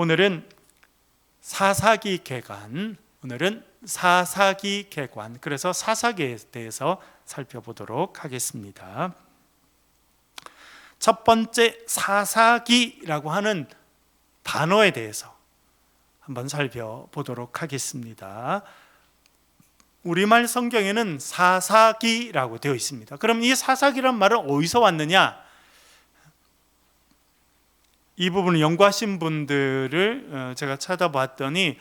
오늘은 사사기 개관, 그래서 사사기에 대해서 살펴보도록 하겠습니다. 첫 번째, 사사기라고 하는 단어에 대해서 한번 살펴보도록 하겠습니다. 우리말 성경에는 사사기라고 되어 있습니다. 그럼 이 사사기란 말은 어디서 왔느냐? 이 부분을 연구하신 분들을 제가 찾아봤더니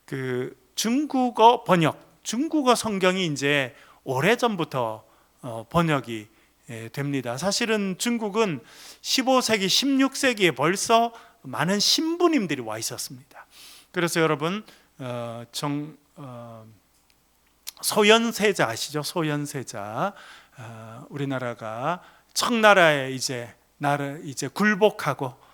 그 중국어 번역, 중국어 성경이 이제 오래전부터 번역이 됩니다. 사실은 중국은 15세기, 16세기에 벌써 많은 신부님들이 와 있었습니다. 그래서 여러분 소현세자 아시죠? 소현세자, 우리나라가 청나라에 이제 굴복하고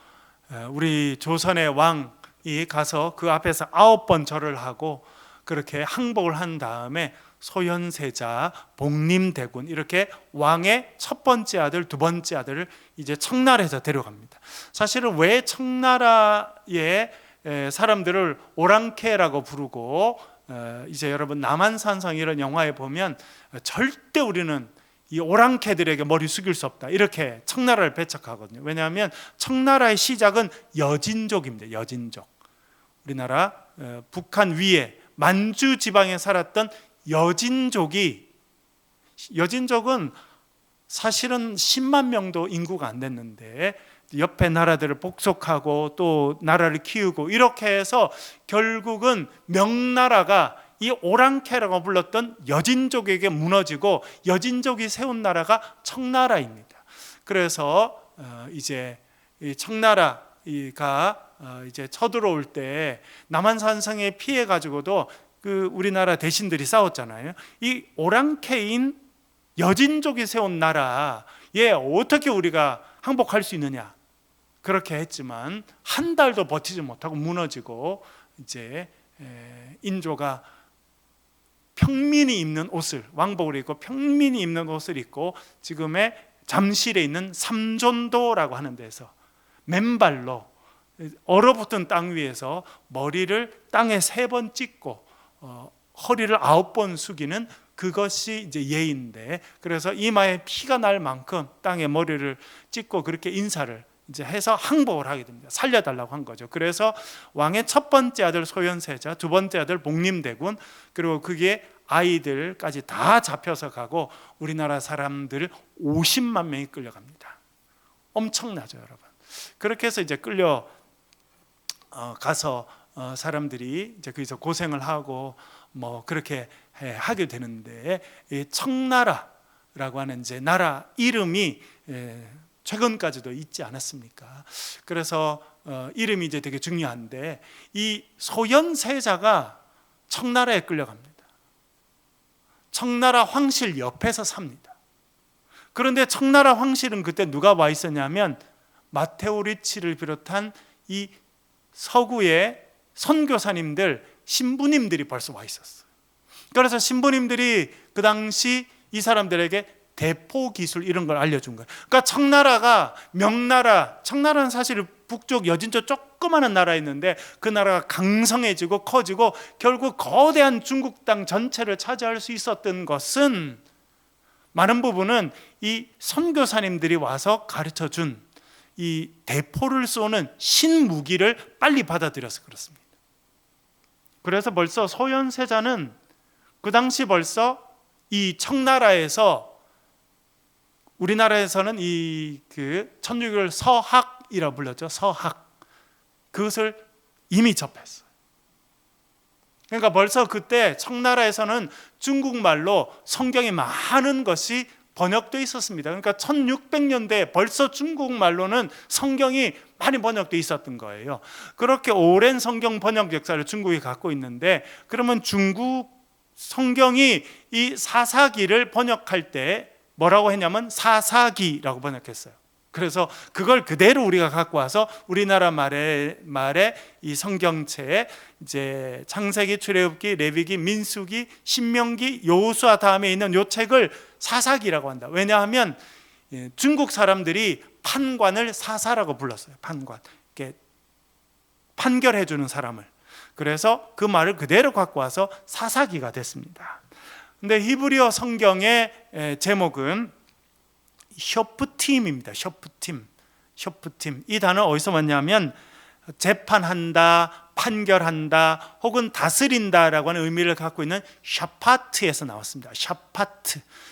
우리 조선의 왕이 가서 그 앞에서 9번 절을 하고 그렇게 항복을 한 다음에 소현세자, 복림대군 이렇게 왕의 첫 번째 아들, 두 번째 아들을 이제 청나라에서 데려갑니다. 사실은 왜 청나라의 사람들을 오랑캐라고 부르고 이제 여러분 남한산성 이런 영화에 보면 절대 우리는 이 오랑캐들에게 머리 숙일 수 없다 이렇게 청나라를 배척하거든요. 왜냐하면 청나라의 시작은 여진족입니다. 여진족, 우리나라 북한 위에 만주 지방에 살았던 여진족은 사실은 10만 명도 인구가 안 됐는데 옆에 나라들을 복속하고 또 나라를 키우고 이렇게 해서 결국은 명나라가 이 오랑캐라고 불렀던 여진족에게 무너지고 여진족이 세운 나라가 청나라입니다. 그래서 이제 청나라가 이제 쳐들어올 때 남한산성에 피해 가지고도 그 우리나라 대신들이 싸웠잖아요. 이 오랑캐인 여진족이 세운 나라에 어떻게 우리가 항복할 수 있느냐, 그렇게 했지만 한 달도 버티지 못하고 무너지고 이제 인조가 평민이 입는 옷을, 왕복을 입고 평민이 입는 옷을 입고 지금의 잠실에 있는 삼존도라고 하는 데서 맨발로 얼어붙은 땅 위에서 머리를 땅에 3번 찍고 허리를 9번 숙이는 그것이 이제 예인데, 그래서 이마에 피가 날 만큼 땅에 머리를 찍고 그렇게 인사를 이제 해서 항복을 하게 됩니다. 살려달라고 한 거죠. 그래서 왕의 첫 번째 아들 소현세자, 두 번째 아들 복림대군, 그리고 그게 아이들까지 다 잡혀서 가고 우리나라 사람들 50만 명이 끌려갑니다. 엄청나죠, 여러분. 그렇게 해서 이제 끌려 가서 사람들이 이제 거기서 고생을 하고 뭐 그렇게 하게 되는데, 이 청나라라고 하는 이제 나라 이름이 최근까지도 있지 않았습니까? 그래서 이름이 이제 되게 중요한데, 이 소현세자가 청나라에 끌려갑니다. 청나라 황실 옆에서 삽니다. 그런데 청나라 황실은 그때 누가 와 있었냐면 마테오 리치를 비롯한 이 서구의 선교사님들, 신부님들이 벌써 와 있었어요. 그래서 신부님들이 그 당시 이 사람들에게 대포 기술 이런 걸 알려준 거예요. 그러니까 청나라가 청나라는 사실 북쪽 여진족 조그마한 나라였는데 그 나라가 강성해지고 커지고 결국 거대한 중국 땅 전체를 차지할 수 있었던 것은 많은 부분은 이 선교사님들이 와서 가르쳐준 이 대포를 쏘는 신무기를 빨리 받아들여서 그렇습니다. 그래서 벌써 소현세자는 그 당시 벌써 이 청나라에서, 우리나라에서는 이 천주교를 서학이라 불렀죠. 서학. 그것을 이미 접했어요. 그러니까 벌써 그때 청나라에서는 중국말로 성경이 많은 것이 번역되어 있었습니다. 그러니까 1600년대에 벌써 중국말로는 성경이 많이 번역되어 있었던 거예요. 그렇게 오랜 성경 번역 역사를 중국이 갖고 있는데, 그러면 중국 성경이 이 사사기를 번역할 때 뭐라고 했냐면 사사기라고 번역했어요. 그래서 그걸 그대로 우리가 갖고 와서 우리나라 말에 이 성경체에 이제 창세기, 출애굽기, 레위기, 민수기, 신명기, 여호수아 다음에 있는 요 책을 사사기라고 한다. 왜냐하면 중국 사람들이 판관을 사사라고 불렀어요. 판관. 이렇게 판결해 주는 사람을. 그래서 그 말을 그대로 갖고 와서 사사기가 됐습니다. 근데 히브리어 성경의 제목은 쇼프팀입니다. 쇼프팀. 이 단어 어디서 왔냐면 재판한다, 판결한다, 혹은 다스린다라고 하는 의미를 갖고 있는 샤파트에서 나왔습니다.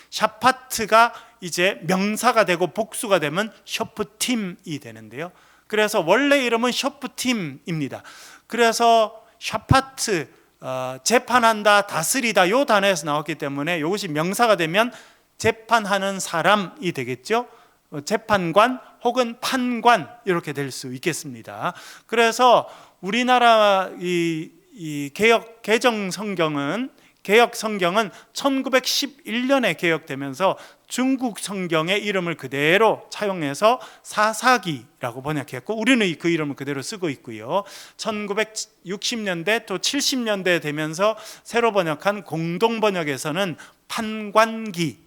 샤파트가 이제 명사가 되고 복수가 되면 쇼프팀이 되는데요. 그래서 원래 이름은 쇼프팀입니다. 그래서 샤파트, 재판한다, 다스리다 이 단어에서 나왔기 때문에 이것이 명사가 되면 재판하는 사람이 되겠죠. 재판관 혹은 판관 이렇게 될 수 있겠습니다. 그래서 우리나라 이 개정 성경은 1911년에 개혁되면서 중국 성경의 이름을 그대로 차용해서 사사기라고 번역했고 우리는 그 이름을 그대로 쓰고 있고요. 1960년대 또 70년대 되면서 새로 번역한 공동번역에서는 판관기,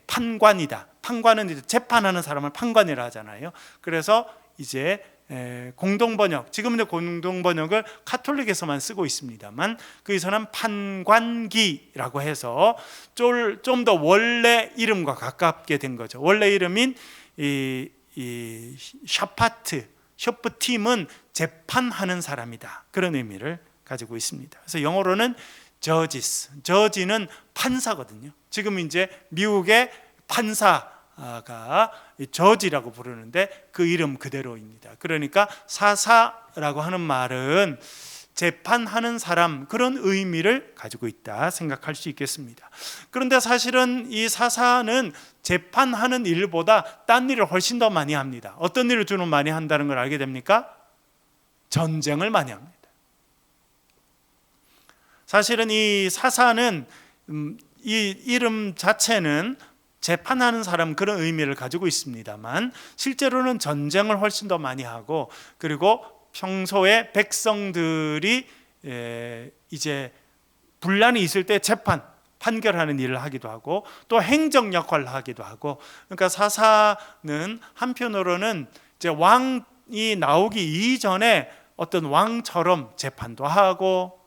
판관이다. 판관은 이제 재판하는 사람을 판관이라 하잖아요. 그래서 이제 공동번역, 지금은 공동번역을 카톨릭에서만 쓰고 있습니다만 거기서는 판관기라고 해서 좀 더 원래 이름과 가깝게 된 거죠. 원래 이름인 이 쇼프팀은 재판하는 사람이다, 그런 의미를 가지고 있습니다. 그래서 영어로는 저지는 판사거든요. 지금 이제 미국의 판사가 저지라고 부르는데 그 이름 그대로입니다. 그러니까 사사라고 하는 말은 재판하는 사람, 그런 의미를 가지고 있다 생각할 수 있겠습니다. 그런데 사실은 이 사사는 재판하는 일보다 딴 일을 훨씬 더 많이 합니다. 어떤 일을 주로 많이 한다는 걸 알게 됩니까? 전쟁을 많이 합니다. 사실은 이 사사는 이 이름 자체는 재판하는 사람, 그런 의미를 가지고 있습니다만 실제로는 전쟁을 훨씬 더 많이 하고, 그리고 평소에 백성들이 이제 분란이 있을 때 판결하는 일을 하기도 하고 또 행정 역할을 하기도 하고, 그러니까 사사는 한편으로는 이제 왕이 나오기 이전에 어떤 왕처럼 재판도 하고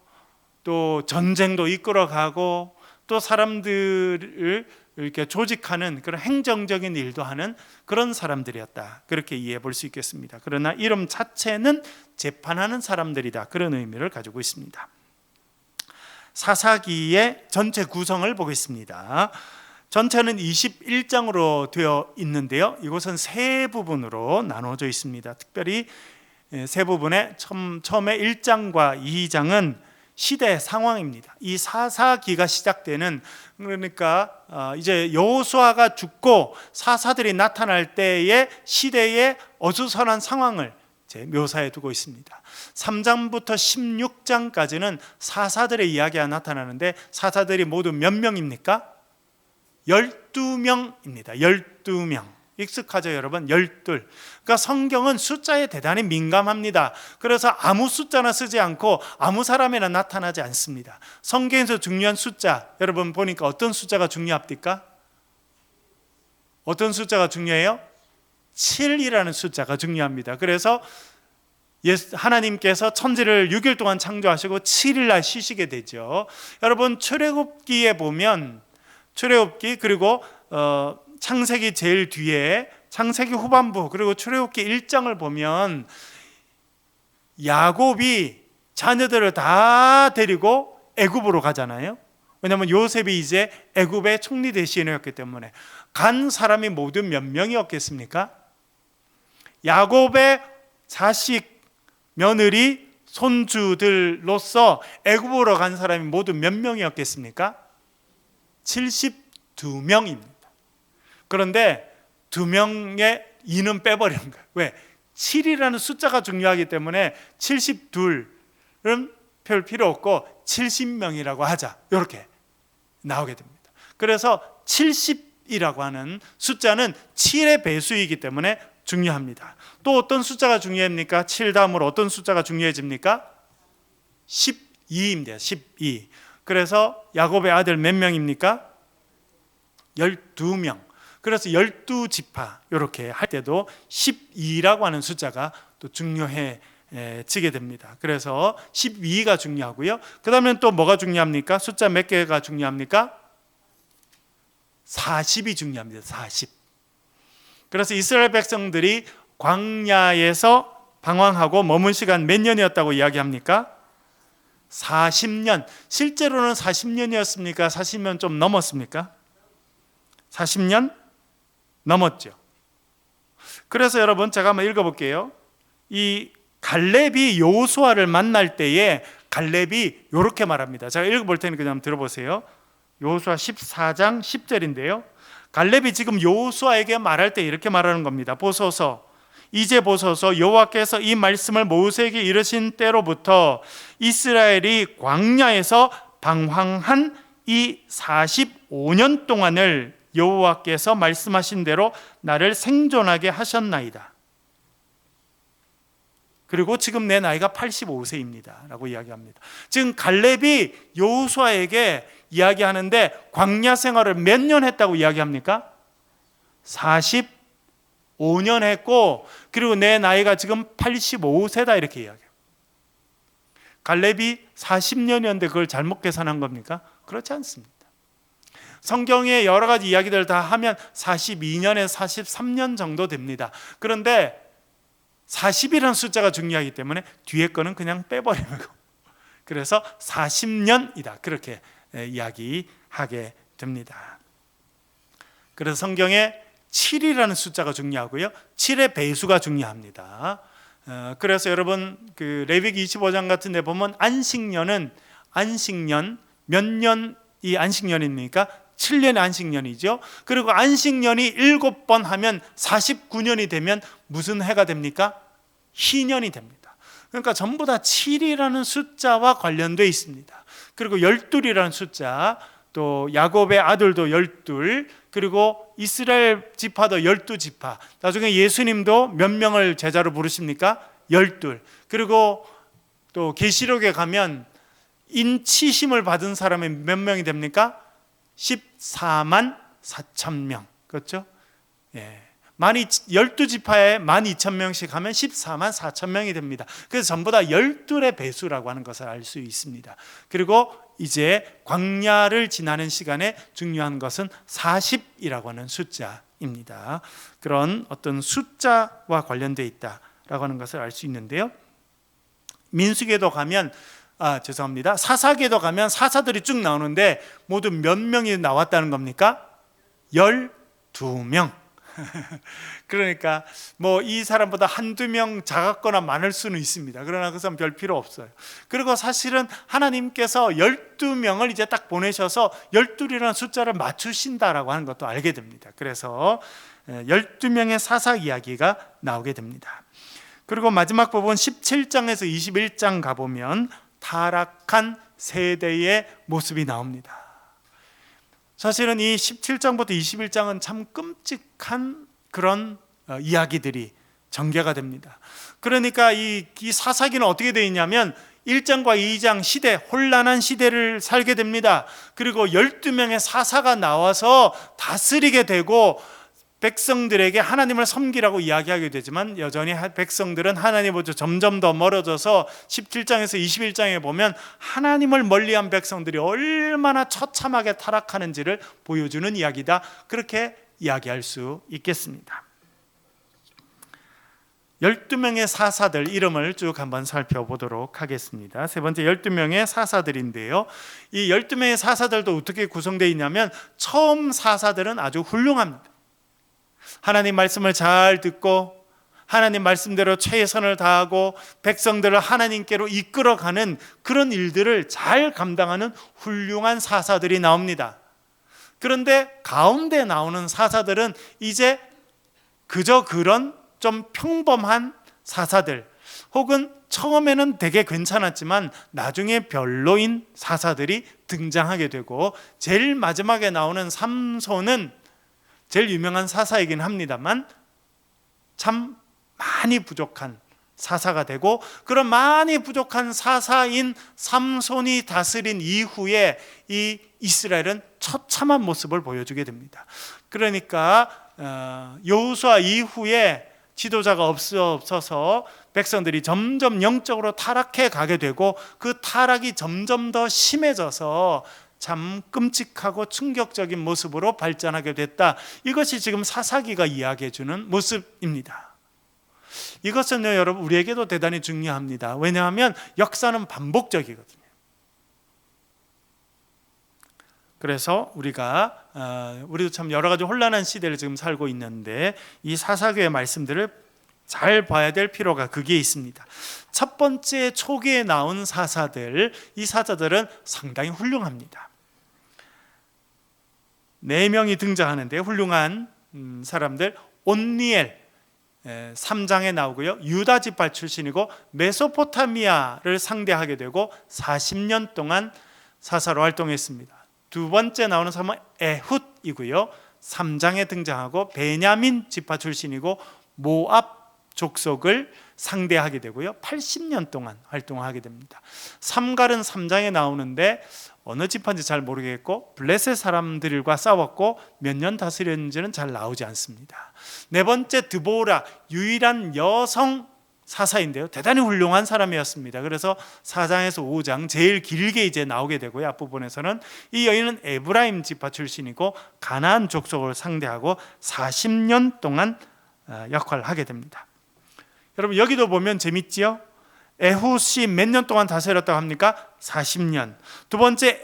또 전쟁도 이끌어가고 또 사람들을 이렇게 조직하는 그런 행정적인 일도 하는 그런 사람들이었다, 그렇게 이해해 볼 수 있겠습니다. 그러나 이름 자체는 재판하는 사람들이다, 그런 의미를 가지고 있습니다. 사사기의 전체 구성을 보겠습니다. 전체는 21장으로 되어 있는데요, 이곳은 세 부분으로 나눠져 있습니다. 특별히 세 부분에 처음에 1장과 2장은 시대 상황입니다. 이 사사기가 시작되는, 그러니까 이제 여호수아가 죽고 사사들이 나타날 때의 시대의 어수선한 상황을 묘사해 두고 있습니다. 3장부터 16장까지는 사사들의 이야기가 나타나는데 사사들이 모두 몇 명입니까? 12명입니다. 12명. 익숙하죠, 여러분? 12. 그러니까 성경은 숫자에 대단히 민감합니다. 그래서 아무 숫자나 쓰지 않고 아무 사람이나 나타나지 않습니다. 성경에서 중요한 숫자, 여러분 보니까 어떤 숫자가 중요합니까? 어떤 숫자가 중요해요? 7이라는 숫자가 중요합니다. 그래서 하나님께서 천지를 6일 동안 창조하시고 7일 날 쉬시게 되죠. 여러분 출애굽기에 보면, 출애굽기 그리고 창세기 제일 뒤에 창세기 후반부 그리고 출애굽기 1장을 보면 야곱이 자녀들을 다 데리고 애굽으로 가잖아요. 왜냐하면 요셉이 이제 애굽의 총리 대신이었기 때문에. 간 사람이 모두 몇 명이었겠습니까? 야곱의 자식, 며느리, 손주들로서 애굽으로 간 사람이 모두 몇 명이었겠습니까? 72명입니다. 그런데 2명의 2는 빼버리는 거예요. 왜? 7이라는 숫자가 중요하기 때문에 72은 별 필요 없고 70명이라고 하자, 이렇게 나오게 됩니다. 그래서 70이라고 하는 숫자는 7의 배수이기 때문에 중요합니다. 또 어떤 숫자가 중요합니까? 7 다음으로 어떤 숫자가 중요해집니까? 12입니다. 12. 그래서 야곱의 아들 몇 명입니까? 12명. 그래서 12지파 이렇게 할 때도 12라고 하는 숫자가 또 중요해 지게 됩니다. 그래서 12가 중요하고요. 그 다음에 또 뭐가 중요합니까? 숫자 몇 개가 중요합니까? 40이 중요합니다. 40. 그래서 이스라엘 백성들이 광야에서 방황하고 머문 시간 몇 년이었다고 이야기합니까? 40년. 실제로는 40년이었습니까? 40년 좀 넘었습니까? 40년 넘었죠. 그래서 여러분 제가 한번 읽어볼게요. 이 갈렙이 여호수아를 만날 때에 갈렙이 이렇게 말합니다. 제가 읽어볼 테니까 그냥 들어보세요. 여호수아 14장 10절인데요. 갈렙이 지금 여호수아에게 말할 때 이렇게 말하는 겁니다. 보소서, 이제 보소서, 여호와께서 이 말씀을 모세에게 이르신 때로부터 이스라엘이 광야에서 방황한 이 45년 동안을 여호와께서 말씀하신 대로 나를 생존하게 하셨나이다. 그리고 지금 내 나이가 85세입니다 라고 이야기합니다. 지금 갈렙이 여호수아에게 이야기하는데 광야 생활을 몇 년 했다고 이야기합니까? 45년 했고, 그리고 내 나이가 지금 85세다 이렇게 이야기해요. 갈렙이 40년이었는데 그걸 잘못 계산한 겁니까? 그렇지 않습니다. 성경의 여러 가지 이야기들 다 하면 42년에서 43년 정도 됩니다. 그런데 40이라는 숫자가 중요하기 때문에 뒤에 거는 그냥 빼버리는 거. 그래서 40년이다 그렇게 이야기하게 됩니다. 그래서 성경에 7이라는 숫자가 중요하고요, 7의 배수가 중요합니다. 그래서 여러분 그 레위기 25장 같은 데 보면 안식년은 안식년 몇 년이 안식년입니까? 7년의 안식년이죠. 그리고 안식년이 7번 하면 49년이 되면 무슨 해가 됩니까? 희년이 됩니다. 그러니까 전부 다 7이라는 숫자와 관련되어 있습니다. 그리고 12이라는 숫자, 또 야곱의 아들도 12, 그리고 이스라엘 지파도 12지파. 나중에 예수님도 몇 명을 제자로 부르십니까? 12. 그리고 또 계시록에 가면 인치심을 받은 사람이 몇 명이 됩니까? 14만 4천 명. 그렇죠? 예. 12지파에 12,000명씩 하면 14만 4천 명이 됩니다. 그래서 전부 다 12의 배수라고 하는 것을 알 수 있습니다. 그리고 이제 광야를 지나는 시간에 중요한 것은 40이라고 하는 숫자입니다. 그런 어떤 숫자와 관련되어 있다라고 하는 것을 알 수 있는데요. 민수기에도 가면 사사기에도 가면 사사들이 쭉 나오는데 모두 몇 명이 나왔다는 겁니까? 12명. 그러니까 뭐 이 사람보다 한두 명 작았거나 많을 수는 있습니다. 그러나 그것은 별 필요 없어요. 그리고 사실은 하나님께서 12명을 이제 딱 보내셔서 12이라는 숫자를 맞추신다라고 하는 것도 알게 됩니다. 그래서 12명의 사사 이야기가 나오게 됩니다. 그리고 마지막 부분 17장에서 21장 가보면 타락한 세대의 모습이 나옵니다. 사실은 이 17장부터 21장은 참 끔찍한 그런 이야기들이 전개가 됩니다. 그러니까 이 사사기는 어떻게 되어 있냐면 1장과 2장 시대, 혼란한 시대를 살게 됩니다. 그리고 12명의 사사가 나와서 다스리게 되고 백성들에게 하나님을 섬기라고 이야기하게 되지만 여전히 백성들은 하나님으로부터 점점 더 멀어져서 17장에서 21장에 보면 하나님을 멀리한 백성들이 얼마나 처참하게 타락하는지를 보여주는 이야기다, 그렇게 이야기할 수 있겠습니다. 12명의 사사들 이름을 쭉 한번 살펴보도록 하겠습니다. 세 번째 12명의 사사들인데요, 이 12명의 사사들도 어떻게 구성되어 있냐면 처음 사사들은 아주 훌륭합니다. 하나님 말씀을 잘 듣고 하나님 말씀대로 최선을 다하고 백성들을 하나님께로 이끌어가는 그런 일들을 잘 감당하는 훌륭한 사사들이 나옵니다. 그런데 가운데 나오는 사사들은 이제 그저 그런 좀 평범한 사사들, 혹은 처음에는 되게 괜찮았지만 나중에 별로인 사사들이 등장하게 되고, 제일 마지막에 나오는 삼손은 제일 유명한 사사이긴 합니다만 참 많이 부족한 사사가 되고, 그런 많이 부족한 사사인 삼손이 다스린 이후에 이 이스라엘은 처참한 모습을 보여주게 됩니다. 그러니까 여호수아 이후에 지도자가 없어서 백성들이 점점 영적으로 타락해 가게 되고 그 타락이 점점 더 심해져서 참 끔찍하고 충격적인 모습으로 발전하게 됐다. 이것이 지금 사사기가 이야기해 주는 모습입니다. 이것은요, 여러분, 우리에게도 대단히 중요합니다. 왜냐하면 역사는 반복적이거든요. 그래서 우리도 참 여러 가지 혼란한 시대를 지금 살고 있는데 이 사사기의 말씀들을 잘 봐야 될 필요가 그게 있습니다. 첫 번째 초기에 나온 사사들, 이 사자들은 상당히 훌륭합니다. 4명이 등장하는데 훌륭한 사람들, 온니엘 3장에 나오고요. 유다 지파 출신이고 메소포타미아를 상대하게 되고 40년 동안 사사로 활동했습니다. 두 번째 나오는 사람은 에훗이고요. 3장에 등장하고 베냐민 지파 출신이고 모압 족속을 상대하게 되고요. 80년 동안 활동하게 됩니다. 삼갈은 3장에 나오는데 어느 지파인지 잘 모르겠고 블레셋 사람들과 싸웠고 몇 년 다스렸는지는 잘 나오지 않습니다. 네 번째 드보라, 유일한 여성 사사인데요, 대단히 훌륭한 사람이었습니다. 그래서 4장에서 5장 제일 길게 이제 나오게 되고요. 앞부분에서는 이 여인은 에브라임 지파 출신이고 가나안 족속을 상대하고 40년 동안 역할을 하게 됩니다. 여러분, 여기도 보면 재밌지요? 에훗이 몇 년 동안 다스렸다고 합니까? 40년. 두 번째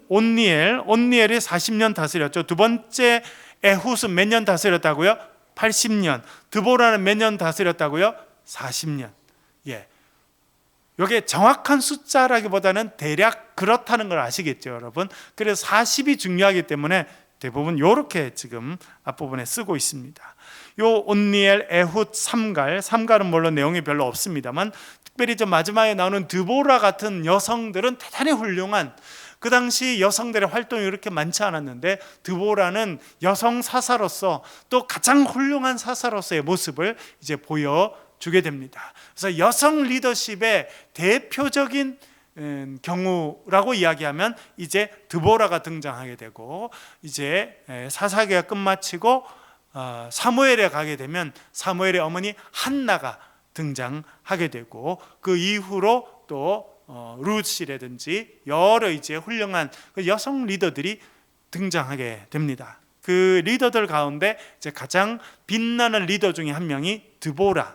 온니엘이 40년 다스렸죠. 두 번째 에훗은 몇 년 다스렸다고요? 80년. 드보라는 몇 년 다스렸다고요? 40년. 이게 정확한 숫자라기보다는 대략 그렇다는 걸 아시겠죠, 여러분? 그래서 40이 중요하기 때문에 대부분 이렇게 지금 앞부분에 쓰고 있습니다. 요 온니엘, 에훗, 삼갈은 물론 내용이 별로 없습니다만 특별히 저 마지막에 나오는 드보라 같은 여성들은 대단히 훌륭한, 그 당시 여성들의 활동이 그렇게 많지 않았는데 드보라는 여성 사사로서 또 가장 훌륭한 사사로서의 모습을 이제 보여주게 됩니다. 그래서 여성 리더십의 대표적인 경우라고 이야기하면 이제 드보라가 등장하게 되고, 이제 사사기가 끝마치고 사무엘에 가게 되면 사무엘의 어머니 한나가 등장하게 되고, 그 이후로 또 룻이라든지 여러 이제 훌륭한 여성 리더들이 등장하게 됩니다. 그 리더들 가운데 이제 가장 빛나는 리더 중에 한 명이 드보라,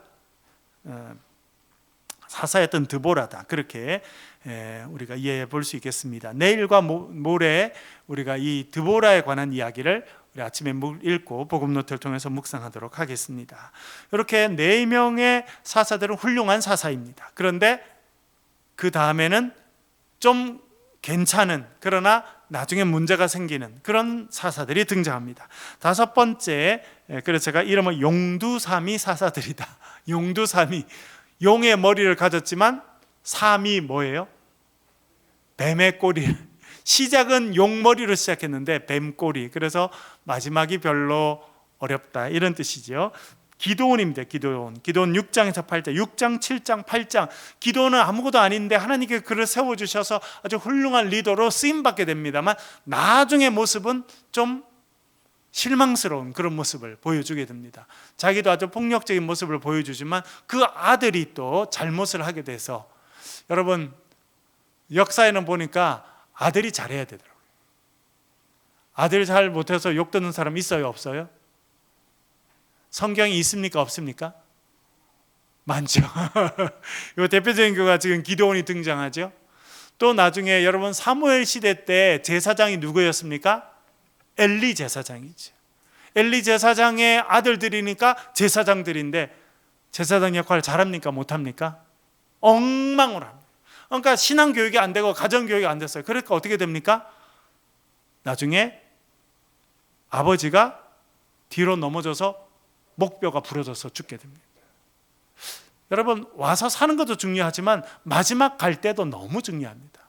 사사였던 드보라다. 그렇게 우리가 이해해 볼 수 있겠습니다. 내일과 모레 우리가 이 드보라에 관한 이야기를 우리 아침에 읽고 복음 노트를 통해서 묵상하도록 하겠습니다. 이렇게 4명의 사사들은 훌륭한 사사입니다. 그런데 그 다음에는 좀 괜찮은, 그러나 나중에 문제가 생기는 그런 사사들이 등장합니다. 5번째, 그래서 제가 이름을 용두삼이 사사들이다. 용두삼이, 용의 머리를 가졌지만 삼이 뭐예요? 뱀의 꼬리. 시작은 용머리로 시작했는데 뱀꼬리. 그래서 마지막이 별로 어렵다, 이런 뜻이죠. 기드온입니다. 기드온 6장에서 8장, 6장, 7장, 8장. 기드온은 아무것도 아닌데 하나님께 그를 세워주셔서 아주 훌륭한 리더로 쓰임받게 됩니다만 나중에 모습은 좀 실망스러운 그런 모습을 보여주게 됩니다. 자기도 아주 폭력적인 모습을 보여주지만 그 아들이 또 잘못을 하게 돼서, 여러분 역사에는 보니까 아들이 잘해야 되더라고요. 아들 잘 못해서 욕 듣는 사람 있어요, 없어요? 성경이 있습니까, 없습니까? 많죠. 이 대표적인 교가 지금 기드온이 등장하죠. 또 나중에 여러분 사무엘 시대 때 제사장이 누구였습니까? 엘리 제사장이죠. 엘리 제사장의 아들들이니까 제사장들인데 제사장 역할을 잘합니까, 못합니까? 엉망으로 합니다. 그러니까 신앙 교육이 안 되고 가정 교육이 안 됐어요. 그러니까 어떻게 됩니까? 나중에 아버지가 뒤로 넘어져서 목뼈가 부러져서 죽게 됩니다. 여러분, 와서 사는 것도 중요하지만 마지막 갈 때도 너무 중요합니다.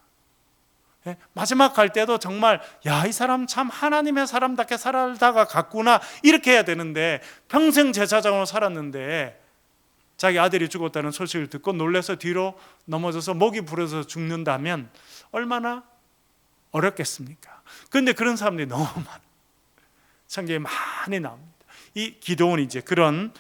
마지막 갈 때도 정말 이 사람 참 하나님의 사람답게 살다가 갔구나, 이렇게 해야 되는데 평생 제사장으로 살았는데 자기 아들이 죽었다는 소식을 듣고 놀라서 뒤로 넘어져서 목이 부러져서 죽는다면 얼마나 어렵겠습니까? 그런데 그런 사람들이 너무 많아요. 성경에 많이 나옵니다. 이 기드온이 이제 그런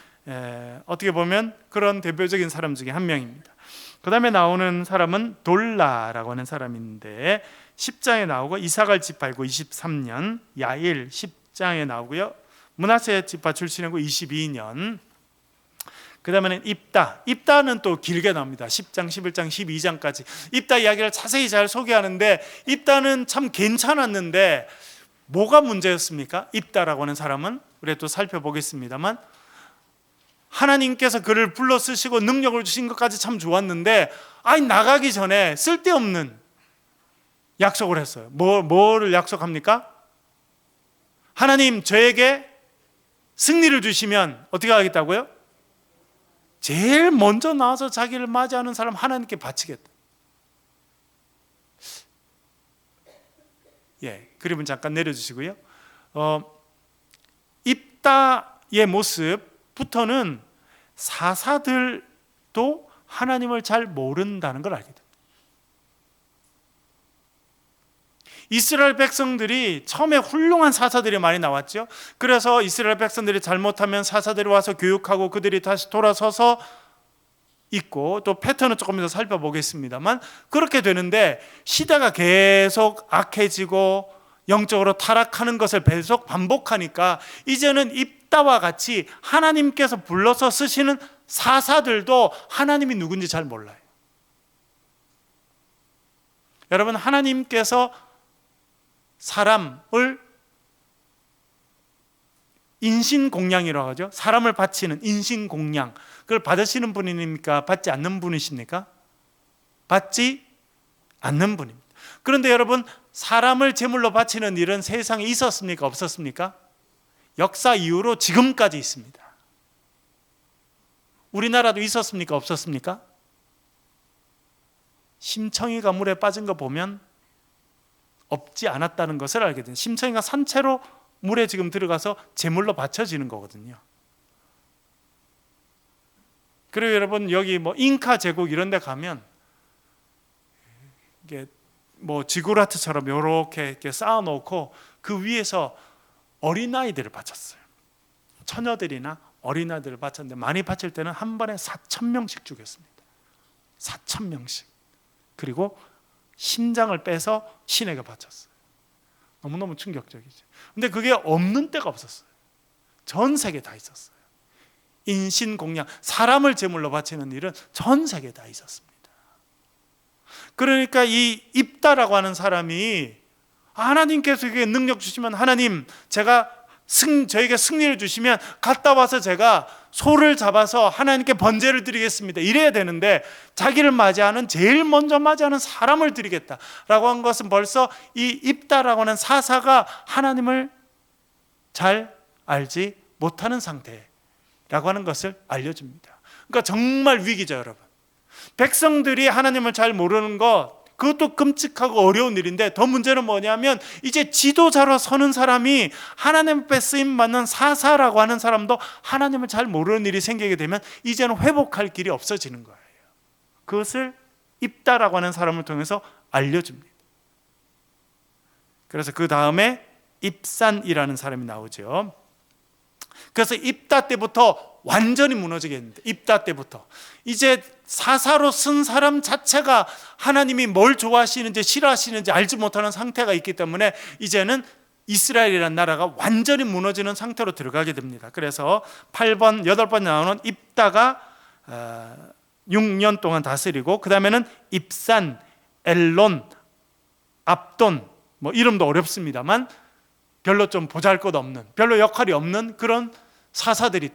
어떻게 보면 그런 대표적인 사람 중에 한 명입니다. 그 다음에 나오는 사람은 돌라라고 하는 사람인데 10장에 나오고 이사갈 지파이고 23년, 야일 10장에 나오고요. 므낫세 지파 출신이고 22년. 그 다음에는 입다는 또 길게 나옵니다. 10장, 11장, 12장까지 입다 이야기를 자세히 잘 소개하는데, 입다는 참 괜찮았는데 뭐가 문제였습니까? 입다라고 하는 사람은 우리 또 살펴보겠습니다만, 하나님께서 그를 불러 쓰시고 능력을 주신 것까지 참 좋았는데, 나가기 전에 쓸데없는 약속을 했어요. 뭐를 약속합니까? 하나님 저에게 승리를 주시면 어떻게 하겠다고요? 제일 먼저 나와서 자기를 맞이하는 사람 하나님께 바치겠다. 그림은 잠깐 내려주시고요. 입다의 모습부터는 사사들도 하나님을 잘 모른다는 걸 알게 됩니다. 이스라엘 백성들이 처음에 훌륭한 사사들이 많이 나왔죠. 그래서 이스라엘 백성들이 잘못하면 사사들이 와서 교육하고 그들이 다시 돌아서서 있고, 또 패턴은 조금 더 살펴보겠습니다만 그렇게 되는데, 시대가 계속 악해지고 영적으로 타락하는 것을 계속 반복하니까 이제는 입다와 같이 하나님께서 불러서 쓰시는 사사들도 하나님이 누군지 잘 몰라요. 여러분, 하나님께서 사람을 인신공양이라고 하죠. 사람을 바치는 인신공양, 그걸 받으시는 분입니까? 받지 않는 분이십니까? 받지 않는 분입니다. 그런데 여러분, 사람을 제물로 바치는 일은 세상에 있었습니까? 없었습니까? 역사 이후로 지금까지 있습니다. 우리나라도 있었습니까? 없었습니까? 심청이가 물에 빠진 거 보면 없지 않았다는 것을 알게 됩니다. 심청이가 산채로 물에 지금 들어가서 제물로 바쳐지는 거거든요. 그리고 여러분, 여기 잉카 제국 이런 데 가면 이게 지구라트처럼 이렇게 쌓아놓고 그 위에서 어린아이들을 바쳤어요. 처녀들이나 어린아이들을 바쳤는데, 많이 바칠 때는 한 번에 4,000명씩 죽였습니다. 4,000명씩. 그리고 심장을 빼서 신에게 바쳤어요. 너무너무 충격적이죠. 근데 그게 없는 때가 없었어요. 전 세계에 다 있었어요. 인신공양, 사람을 제물로 바치는 일은 전 세계에 다 있었습니다. 그러니까 이 입다라고 하는 사람이, 하나님께서 그게 능력 주시면, 하나님 저에게 승리를 주시면 갔다 와서 제가 소를 잡아서 하나님께 번제를 드리겠습니다, 이래야 되는데, 자기를 맞이하는, 제일 먼저 맞이하는 사람을 드리겠다라고 한 것은 벌써 이 입다라고 하는 사사가 하나님을 잘 알지 못하는 상태라고 하는 것을 알려줍니다. 그러니까 정말 위기죠, 여러분. 백성들이 하나님을 잘 모르는 것, 그것도 끔찍하고 어려운 일인데, 더 문제는 뭐냐면 이제 지도자로 서는 사람이, 하나님 앞에 쓰임받는 사사라고 하는 사람도 하나님을 잘 모르는 일이 생기게 되면 이제는 회복할 길이 없어지는 거예요. 그것을 입다라고 하는 사람을 통해서 알려줍니다. 그래서 그 다음에 입산이라는 사람이 나오죠. 그래서 입다 때부터 완전히 무너지겠는데, 입다 때부터 이제 사사로 쓴 사람 자체가 하나님이 뭘 좋아하시는지 싫어하시는지 알지 못하는 상태가 있기 때문에 이제는 이스라엘이라는 나라가 완전히 무너지는 상태로 들어가게 됩니다. 그래서 8번, 8번 나오는 입다가 6년 동안 다스리고, 그 다음에는 입산, 엘론, 압돈, 이름도 어렵습니다만 별로 좀 보잘것없는, 별로 역할이 없는 그런 사사들이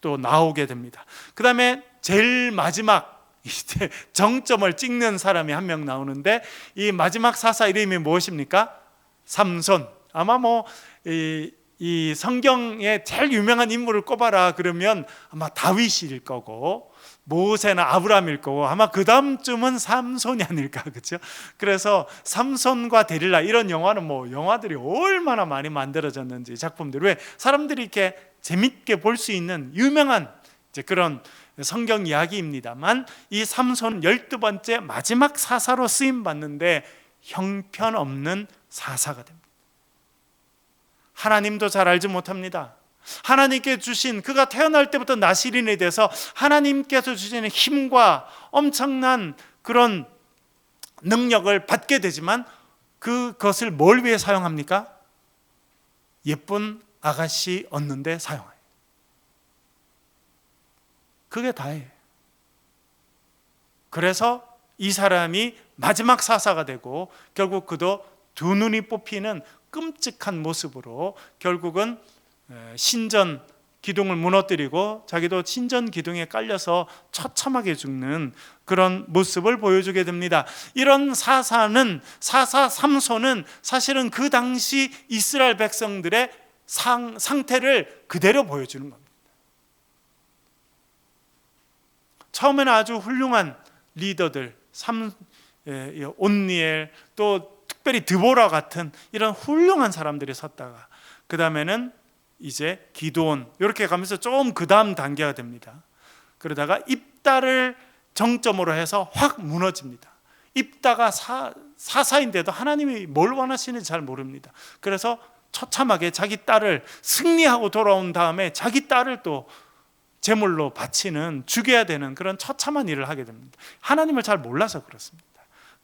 또 나오게 됩니다. 그 다음에 제일 마지막 이제 정점을 찍는 사람이 한 명 나오는데, 이 마지막 사사 이름이 무엇입니까? 삼손. 아마 이 성경에 제일 유명한 인물을 꼽아라 그러면 아마 다윗일 거고, 모세나 아브라함일 거고, 아마 그 다음쯤은 삼손이 아닐까, 그렇죠? 그래서 삼손과 데릴라, 이런 영화는 영화들이 얼마나 많이 만들어졌는지, 작품들이, 왜 사람들이 이렇게 재밌게 볼 수 있는 유명한 이제 그런 성경 이야기입니다만, 이 삼손 12번째 마지막 사사로 쓰임 받는데 형편없는 사사가 됩니다. 하나님도 잘 알지 못합니다. 하나님께 주신, 그가 태어날 때부터 나시린이 돼서 하나님께서 주시는 힘과 엄청난 그런 능력을 받게 되지만 그것을 뭘 위해 사용합니까? 예쁜 아가씨 얻는 데 사용해요. 그게 다예요. 그래서 이 사람이 마지막 사사가 되고 결국 그도 두 눈이 뽑히는 끔찍한 모습으로 결국은 신전 기둥을 무너뜨리고 자기도 신전 기둥에 깔려서 처참하게 죽는 그런 모습을 보여주게 됩니다. 이런 사사 삼손은 사실은 그 당시 이스라엘 백성들의 상태를 그대로 보여주는 겁니다. 처음에는 아주 훌륭한 리더들, 온니엘, 또 특별히 드보라 같은 이런 훌륭한 사람들이 섰다가 그 다음에는 이제 기드온, 이렇게 가면서 좀 그 다음 단계가 됩니다. 그러다가 입다를 정점으로 해서 확 무너집니다. 입다가 사사인데도 하나님이 뭘 원하시는지 잘 모릅니다. 그래서 처참하게 자기 딸을 승리하고 돌아온 다음에 자기 딸을 또 제물로 바치는, 죽여야 되는 그런 처참한 일을 하게 됩니다. 하나님을 잘 몰라서 그렇습니다.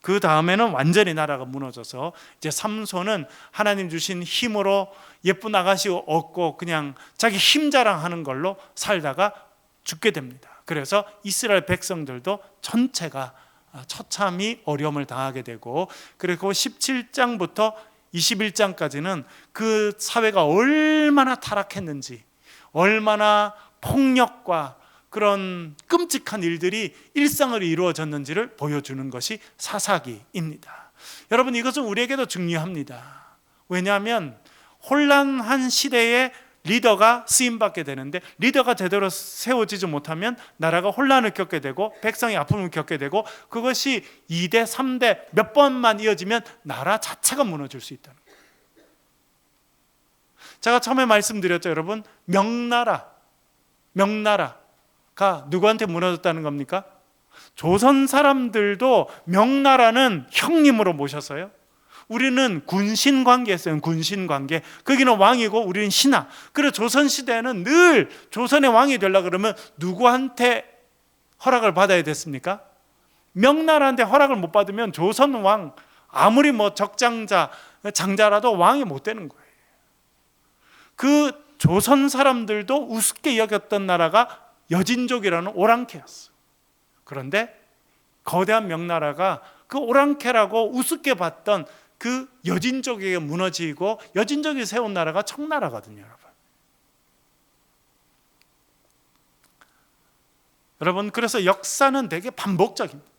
그 다음에는 완전히 나라가 무너져서 이제 삼손은 하나님 주신 힘으로 예쁜 아가씨 얻고 그냥 자기 힘 자랑하는 걸로 살다가 죽게 됩니다. 그래서 이스라엘 백성들도 전체가 처참히 어려움을 당하게 되고, 그리고 17장부터 21장까지는 그 사회가 얼마나 타락했는지, 얼마나 폭력과 그런 끔찍한 일들이 일상으로 이루어졌는지를 보여주는 것이 사사기입니다. 여러분, 이것은 우리에게도 중요합니다. 왜냐하면 혼란한 시대에 리더가 쓰임받게 되는데, 리더가 제대로 세워지지 못하면 나라가 혼란을 겪게 되고 백성이 아픔을 겪게 되고, 그것이 2대 3대 몇 번만 이어지면 나라 자체가 무너질 수 있다는 거예요. 제가 처음에 말씀드렸죠, 여러분. 명나라가 누구한테 무너졌다는 겁니까? 조선 사람들도 명나라는 형님으로 모셨어요. 우리는 군신관계였어요. 군신관계. 거기는 왕이고 우리는 신하. 그래서 조선시대에는 늘 조선의 왕이 되려고 그러면 누구한테 허락을 받아야 됐습니까? 명나라한테 허락을 못 받으면 조선 왕, 아무리 장자라도 왕이 못 되는 거예요. 그 조선 사람들도 우습게 여겼던 나라가 여진족이라는 오랑캐였어요. 그런데 거대한 명나라가 그 오랑캐라고 우습게 봤던 그 여진족에게 무너지고, 여진족이 세운 나라가 청나라거든요, 여러분. 여러분, 그래서 역사는 되게 반복적입니다.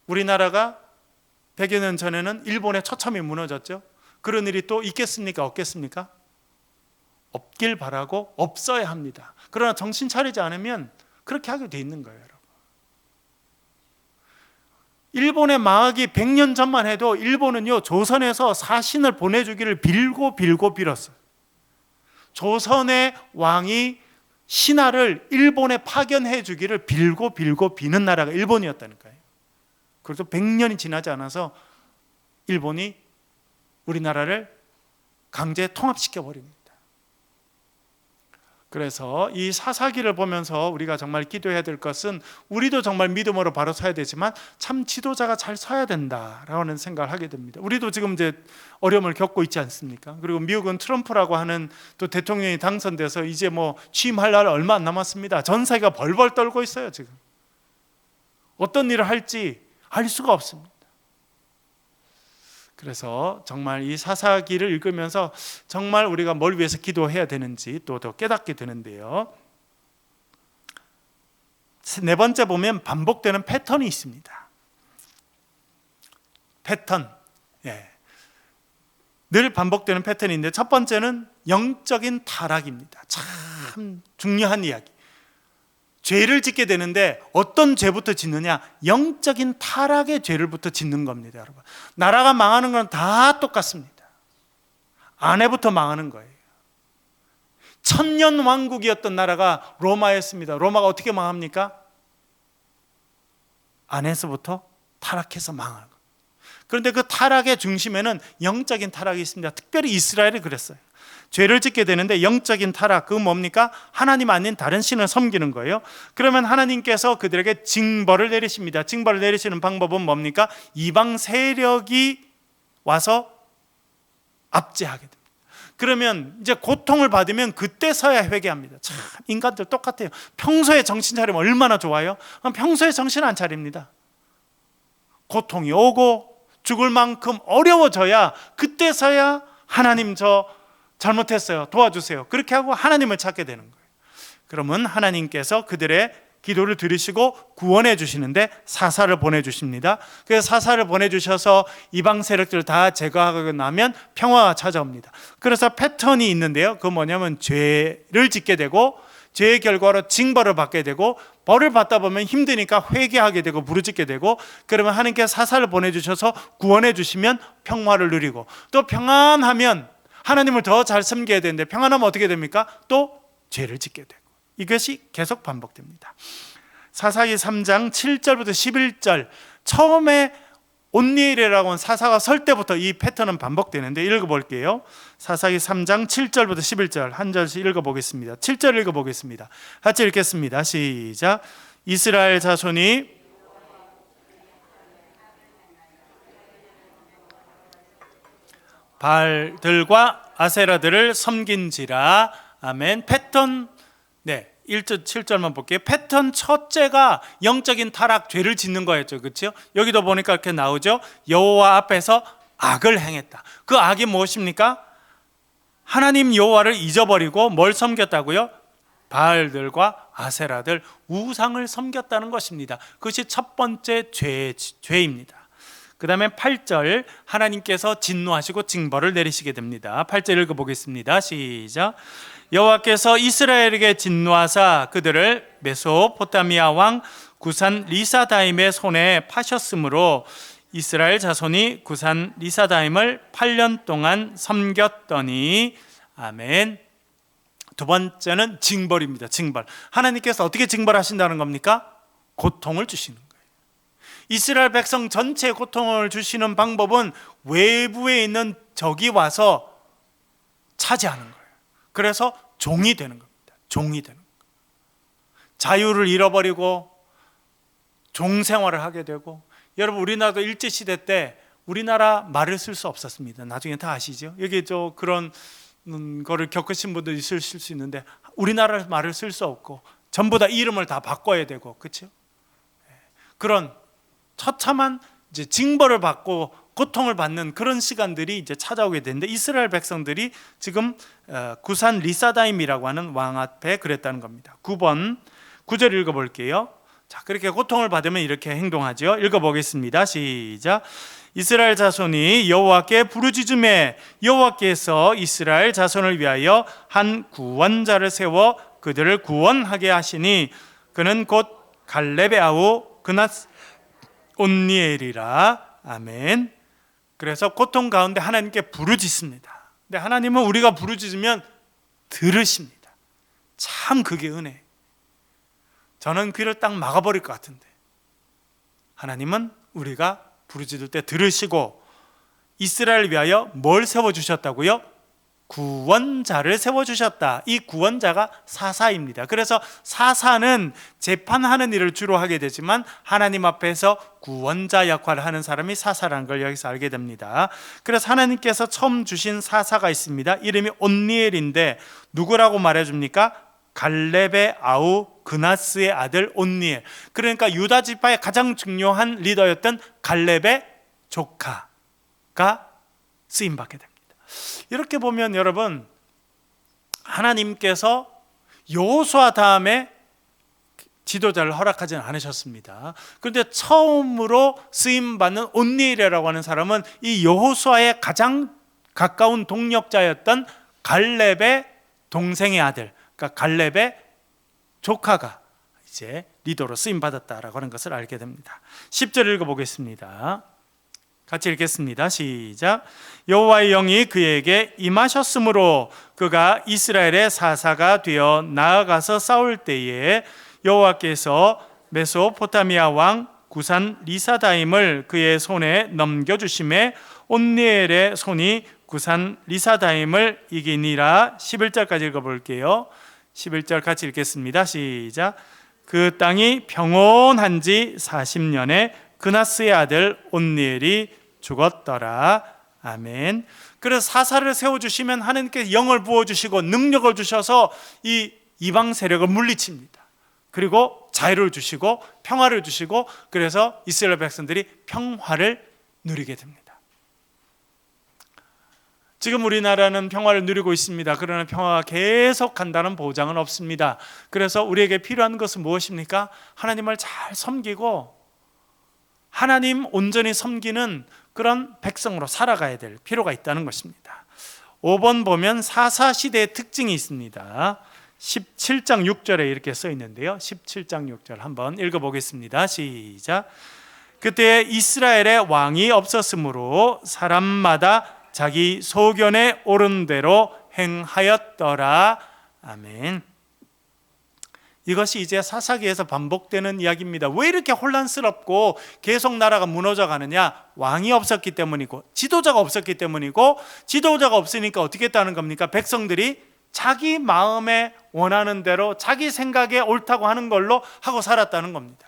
우리나라가 100여 년 전에는 일본의 처참히 무너졌죠. 그런 일이 또 있겠습니까? 없겠습니까? 없길 바라고 없어야 합니다. 그러나 정신 차리지 않으면 그렇게 하게 돼 있는 거예요, 여러분. 일본의 망하기 100년 전만 해도 일본은요, 조선에서 사신을 보내주기를 빌고 빌었어요. 조선의 왕이 신하를 일본에 파견해 주기를 빌고 비는 나라가 일본이었다니까요. 그래서 100년이 지나지 않아서 일본이 우리나라를 강제 통합시켜 버립니다. 그래서 이 사사기를 보면서 우리가 정말 기도해야 될 것은, 우리도 정말 믿음으로 바로 서야 되지만 참 지도자가 잘 서야 된다라는 생각을 하게 됩니다. 우리도 지금 이제 어려움을 겪고 있지 않습니까? 그리고 미국은 트럼프라고 하는 또 대통령이 당선돼서 이제 뭐 취임할 날 얼마 안 남았습니다. 전 세계가 벌벌 떨고 있어요. 지금 어떤 일을 할지 알 수가 없습니다. 그래서 정말 이 사사기를 읽으면서 정말 우리가 뭘 위해서 기도해야 되는지 또 더 깨닫게 되는데요. 네 번째 보면 반복되는 패턴이 있습니다. 패턴. 늘 반복되는 패턴인데, 첫 번째는 영적인 타락입니다. 참 중요한 이야기. 죄를 짓게 되는데 어떤 죄부터 짓느냐? 영적인 타락의 죄를부터 짓는 겁니다, 여러분. 나라가 망하는 건 다 똑같습니다. 아내부터 망하는 거예요. 천년 왕국이었던 나라가 로마였습니다. 로마가 어떻게 망합니까? 아내에서부터 타락해서 망하는 거예요. 그런데 그 타락의 중심에는 영적인 타락이 있습니다. 특별히 이스라엘이 그랬어요. 죄를 짓게 되는데 영적인 타락, 그건 뭡니까? 하나님 아닌 다른 신을 섬기는 거예요. 그러면 하나님께서 그들에게 징벌을 내리십니다. 징벌을 내리시는 방법은 뭡니까? 이방 세력이 와서 압제하게 됩니다. 그러면 이제 고통을 받으면 그때서야 회개합니다. 참 인간들 똑같아요. 평소에 정신 차리면 얼마나 좋아요? 평소에 정신 안 차립니다. 고통이 오고 죽을 만큼 어려워져야 그때서야 하나님 저 잘못했어요, 도와주세요, 그렇게 하고 하나님을 찾게 되는 거예요. 그러면 하나님께서 그들의 기도를 들으시고 구원해 주시는데 사사를 보내주십니다. 그래서 사사를 보내주셔서 이방 세력들을 다 제거하고 나면 평화가 찾아옵니다. 그래서 패턴이 있는데요, 그건 뭐냐면 죄를 짓게 되고 죄의 결과로 징벌을 받게 되고, 벌을 받다 보면 힘드니까 회개하게 되고 부르짖게 되고, 그러면 하나님께서 사사를 보내주셔서 구원해 주시면 평화를 누리고, 또 평안하면 하나님을 더 잘 섬겨야 되는데 평안하면 어떻게 됩니까? 또 죄를 짓게 되고, 이것이 계속 반복됩니다. 사사기 3장 7절부터 11절, 처음에 온니엘이라고 하는 사사가 설 때부터 이 패턴은 반복되는데 읽어볼게요. 사사기 3장 7절부터 11절 한 절씩 읽어보겠습니다. 7절 읽어보겠습니다. 같이 읽겠습니다. 시작. 이스라엘 자손이 바알들과 아세라들을 섬긴지라. 아멘. 패턴, 1절 7절만 볼게요. 패턴 첫째가 영적인 타락, 죄를 짓는 거였죠. 그렇죠? 여기도 보니까 이렇게 나오죠. 여호와 앞에서 악을 행했다. 그 악이 무엇입니까? 하나님 여호와를 잊어버리고 뭘 섬겼다고요? 바알들과 아세라들, 우상을 섬겼다는 것입니다. 그것이 첫 번째 죄입니다. 그 다음에 8절, 하나님께서 진노하시고 징벌을 내리시게 됩니다. 8절 읽어보겠습니다. 시작. 여호와께서 이스라엘에게 진노하사 그들을 메소포타미아 왕 구산 리사다임의 손에 파셨으므로 이스라엘 자손이 구산 리사다임을 8년 동안 섬겼더니. 아멘. 두 번째는 징벌입니다. 징벌. 하나님께서 어떻게 징벌하신다는 겁니까? 고통을 주시는 거예요. 이스라엘 백성 전체에 고통을 주시는 방법은 외부에 있는 적이 와서 차지하는 거예요. 그래서 종이 되는 겁니다. 종이 되는 거예요. 자유를 잃어버리고 종 생활을 하게 되고, 여러분 우리나라도 일제시대 때 우리나라 말을 쓸 수 없었습니다. 나중에 다 아시죠? 여기 그런 거를 겪으신 분도 있을 수 있는데, 우리나라 말을 쓸 수 없고 전부 다 이름을 다 바꿔야 되고, 그렇죠? 그런 처참한 이제 징벌을 받고 고통을 받는 그런 시간들이 이제 찾아오게 되는데, 이스라엘 백성들이 지금 구산 리사다임이라고 하는 왕 앞에 그랬다는 겁니다. 9절 읽어볼게요. 자, 그렇게 고통을 받으면 이렇게 행동하죠. 읽어보겠습니다. 시작. 이스라엘 자손이 여호와께 부르짖음에 여호와께서 이스라엘 자손을 위하여 한 구원자를 세워 그들을 구원하게 하시니 그는 곧 갈렙의 아우 그나스 온니엘이라. 아멘. 그래서 고통 가운데 하나님께 부르짖습니다. 근데 하나님은 우리가 부르짖으면 들으십니다. 참 그게 은혜. 저는 귀를 딱 막아버릴 것 같은데 하나님은 우리가 부르짖을 때 들으시고, 이스라엘을 위하여 뭘 세워주셨다고요? 구원자를 세워주셨다. 이 구원자가 사사입니다. 그래서 사사는 재판하는 일을 주로 하게 되지만 하나님 앞에서 구원자 역할을 하는 사람이 사사라는 걸 여기서 알게 됩니다. 그래서 하나님께서 처음 주신 사사가 있습니다. 이름이 온니엘인데 누구라고 말해줍니까? 갈렙의 아우 그나스의 아들 온니엘. 그러니까 유다 지파의 가장 중요한 리더였던 갈렙의 조카가 쓰임받게 됩니다. 이렇게 보면 여러분, 하나님께서 여호수아 다음에 지도자를 허락하지는 않으셨습니다. 그런데 처음으로 쓰임받는 온니엘이라고 하는 사람은 이 여호수아의 가장 가까운 동력자였던 갈렙의 동생의 아들, 그러니까 갈렙의 조카가 이제 리더로 쓰임받았다라고 하는 것을 알게 됩니다. 10절 읽어보겠습니다. 같이 읽겠습니다. 시작. 여호와의 영이 그에게 임하셨으므로 그가 이스라엘의 사사가 되어 나아가서 싸울 때에 여호와께서 메소포타미아 왕 구산 리사다임을 그의 손에 넘겨주심에 온니엘의 손이 구산 리사다임을 이기니라. 11절까지 읽어볼게요. 11절 같이 읽겠습니다. 시작. 그 땅이 평온한지 40년에 그나스의 아들 온니엘이 죽었더라. 아멘. 그래서 사사를 세워주시면 하나님께 영을 부어주시고 능력을 주셔서 이 이방 세력을 물리칩니다. 그리고 자유를 주시고 평화를 주시고, 그래서 이스라엘 백성들이 평화를 누리게 됩니다. 지금 우리나라는 평화를 누리고 있습니다. 그러나 평화가 계속 간다는 보장은 없습니다. 그래서 우리에게 필요한 것은 무엇입니까? 하나님을 잘 섬기고 하나님 온전히 섬기는 그런 백성으로 살아가야 될 필요가 있다는 것입니다. 5번 보면 사사시대의 특징이 있습니다. 17장 6절에 이렇게 써 있는데요. 17장 6절 한번 읽어보겠습니다. 시작. 그때 이스라엘에 왕이 없었으므로 사람마다 자기 소견에 오른 대로 행하였더라. 아멘. 이것이 이제 사사기에서 반복되는 이야기입니다. 왜 이렇게 혼란스럽고 계속 나라가 무너져 가느냐? 왕이 없었기 때문이고 지도자가 없었기 때문이고, 지도자가 없으니까 어떻게 했다는 겁니까? 백성들이 자기 마음에 원하는 대로 자기 생각에 옳다고 하는 걸로 하고 살았다는 겁니다.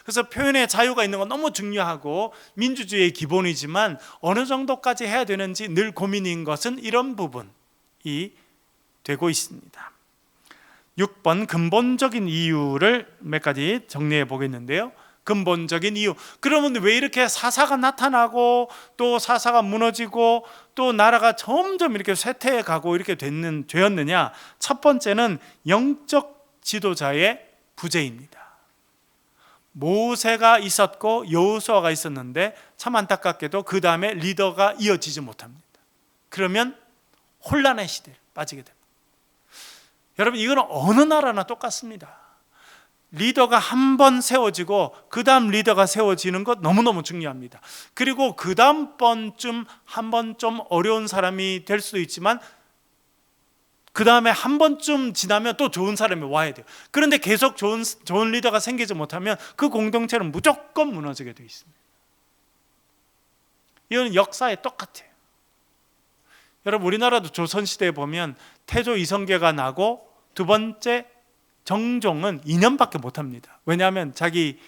그래서 표현의 자유가 있는 건 너무 중요하고 민주주의의 기본이지만 어느 정도까지 해야 되는지 늘 고민인 것은 이런 부분이 되고 있습니다. 6번 근본적인 이유를 몇 가지 정리해 보겠는데요. 근본적인 이유. 그러면 왜 이렇게 사사가 나타나고 또 사사가 무너지고 또 나라가 점점 이렇게 쇠퇴해 가고 이렇게 되었느냐? 첫 번째는 영적 지도자의 부재입니다. 모세가 있었고 여호수아가 있었는데 참 안타깝게도 그 다음에 리더가 이어지지 못합니다. 그러면 혼란의 시대에 빠지게 됩니다. 여러분, 이건 어느 나라나 똑같습니다. 리더가 한 번 세워지고 그 다음 리더가 세워지는 것 너무너무 중요합니다. 그리고 그 다음 번쯤 한 번 좀 어려운 사람이 될 수도 있지만 그 다음에 한 번쯤 지나면 또 좋은 사람이 와야 돼요. 그런데 계속 좋은 리더가 생기지 못하면 그 공동체는 무조건 무너지게 되어 있습니다. 이건 역사에 똑같아요. 여러분, 우리나라도 조선시대에 보면 태조 이성계가 나고 두 번째 정종은 2년밖에 못합니다. 왜냐하면 자기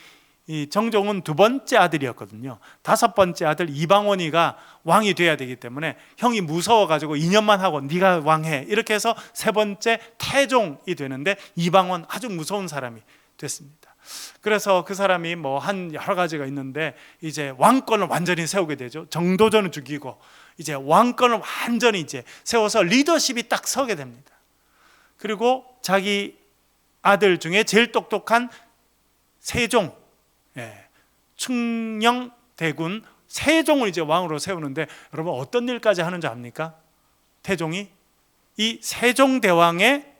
정종은 두 번째 아들이었거든요. 다섯 번째 아들 이방원이가 왕이 돼야 되기 때문에 형이 무서워가지고 2년만 하고 네가 왕해, 이렇게 해서 세 번째 태종이 되는데 이방원 아주 무서운 사람이 됐습니다. 그래서 그 사람이 뭐 한 여러 가지가 있는데 이제 왕권을 완전히 세우게 되죠. 정도전을 죽이고 이제 왕권을 완전히 이제 세워서 리더십이 딱 서게 됩니다. 그리고 자기 아들 중에 제일 똑똑한 세종, 충녕대군 세종을 이제 왕으로 세우는데, 여러분 어떤 일까지 하는 줄 압니까? 태종이 이 세종대왕의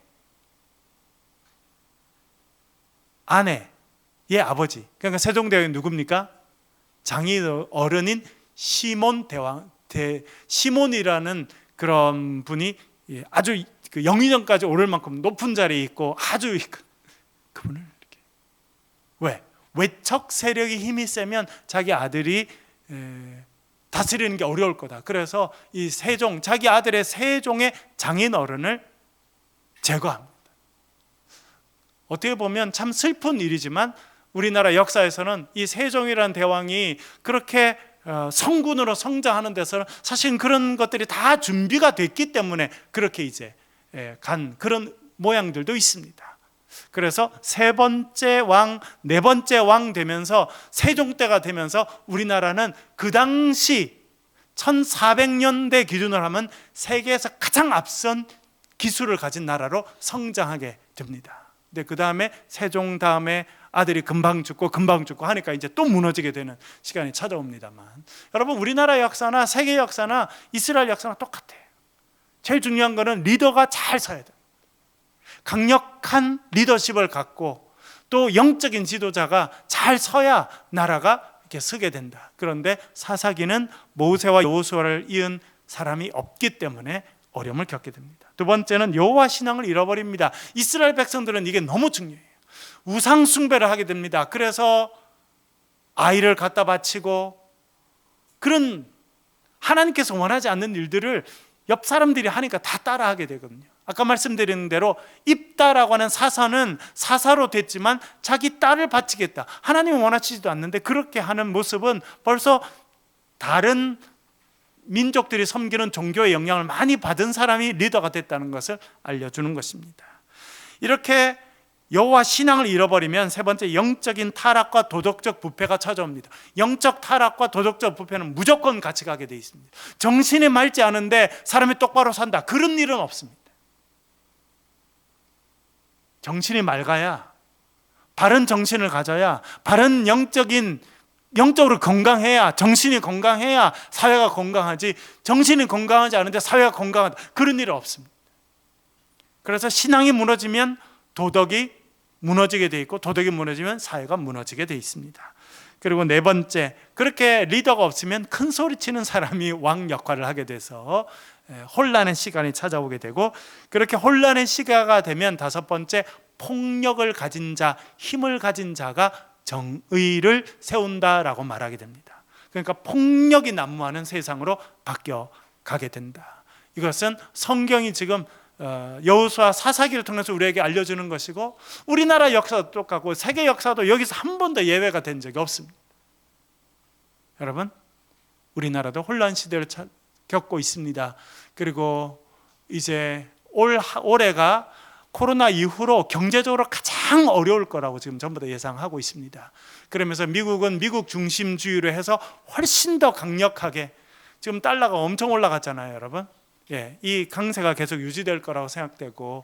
아내의 아버지, 그러니까 세종대왕이 누굽니까? 장인 어른인 시몬대왕, 시몬이라는 그런 분이 아주 그 영의정까지 오를 만큼 높은 자리에 있고 아주 그분을 이렇게, 왜? 외척 세력이 힘이 세면 자기 아들이 다스리는 게 어려울 거다. 그래서 이 세종, 자기 아들의 세종의 장인 어른을 제거합니다. 어떻게 보면 참 슬픈 일이지만 우리나라 역사에서는 이 세종이라는 대왕이 그렇게 성군으로 성장하는 데서는 사실 그런 것들이 다 준비가 됐기 때문에 그렇게 이제 간 그런 모양들도 있습니다. 그래서 세 번째 왕, 네 번째 왕 되면서 세종 때가 되면서 우리나라는 그 당시 1400년대 기준으로 하면 세계에서 가장 앞선 기술을 가진 나라로 성장하게 됩니다. 근데 그 다음에 세종 다음에 아들이 금방 죽고 하니까 이제 또 무너지게 되는 시간이 찾아옵니다만, 여러분 우리나라 역사나 세계 역사나 이스라엘 역사나 똑같아요. 제일 중요한 거는 리더가 잘 서야 돼요. 강력한 리더십을 갖고 또 영적인 지도자가 잘 서야 나라가 이렇게 서게 된다. 그런데 사사기는 모세와 여호수아를 이은 사람이 없기 때문에 어려움을 겪게 됩니다. 두 번째는 여호와 신앙을 잃어버립니다. 이스라엘 백성들은 이게 너무 중요해요. 우상 숭배를 하게 됩니다. 그래서 아이를 갖다 바치고 그런 하나님께서 원하지 않는 일들을 옆 사람들이 하니까 다 따라하게 되거든요. 아까 말씀드린 대로 입다라고 하는 사사는 사사로 됐지만 자기 딸을 바치겠다. 하나님은 원하시지도 않는데 그렇게 하는 모습은 벌써 다른 민족들이 섬기는 종교의 영향을 많이 받은 사람이 리더가 됐다는 것을 알려주는 것입니다. 이렇게 여호와 신앙을 잃어버리면 세 번째, 영적인 타락과 도덕적 부패가 찾아옵니다. 영적 타락과 도덕적 부패는 무조건 같이 가게 돼 있습니다. 정신이 맑지 않은데 사람이 똑바로 산다, 그런 일은 없습니다. 정신이 맑아야, 바른 정신을 가져야, 바른 영적으로 건강해야, 정신이 건강해야 사회가 건강하지, 정신이 건강하지 않은데 사회가 건강하다, 그런 일은 없습니다. 그래서 신앙이 무너지면 도덕이 무너지게 돼 있고, 도덕이 무너지면 사회가 무너지게 돼 있습니다. 그리고 네 번째, 그렇게 리더가 없으면 큰 소리 치는 사람이 왕 역할을 하게 돼서 혼란의 시간이 찾아오게 되고, 그렇게 혼란의 시가가 되면 다섯 번째, 폭력을 가진 자, 힘을 가진 자가 정의를 세운다라고 말하게 됩니다. 그러니까 폭력이 난무하는 세상으로 바뀌어 가게 된다. 이것은 성경이 지금 여호수아 사사기를 통해서 우리에게 알려주는 것이고, 우리나라 역사도 똑같고 세계 역사도 여기서 한 번도 예외가 된 적이 없습니다. 여러분, 우리나라도 혼란 시대를 겪고 있습니다. 그리고 이제 올해가 코로나 이후로 경제적으로 가장 어려울 거라고 지금 전부 다 예상하고 있습니다. 그러면서 미국은 미국 중심주의로 해서 훨씬 더 강력하게, 지금 달러가 엄청 올라갔잖아요, 여러분. 이 강세가 계속 유지될 거라고 생각되고,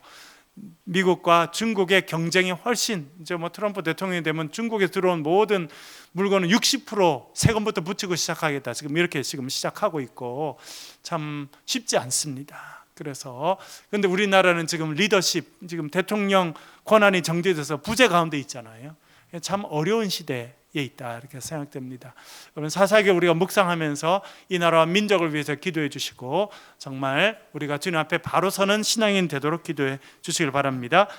미국과 중국의 경쟁이 훨씬, 이제 트럼프 대통령이 되면 중국에 들어온 모든 물건은 60% 세금부터 붙이고 시작하겠다, 지금 이렇게 시작하고 있고, 참 쉽지 않습니다. 그래서 근데 우리나라는 지금 리더십, 지금 대통령 권한이 정지돼서 부재 가운데 있잖아요. 참 어려운 시대에 있다, 이렇게 생각됩니다. 여러분, 사사기 우리가 묵상하면서 이 나라와 민족을 위해서 기도해 주시고, 정말 우리가 주님 앞에 바로 서는 신앙인 되도록 기도해 주시길 바랍니다.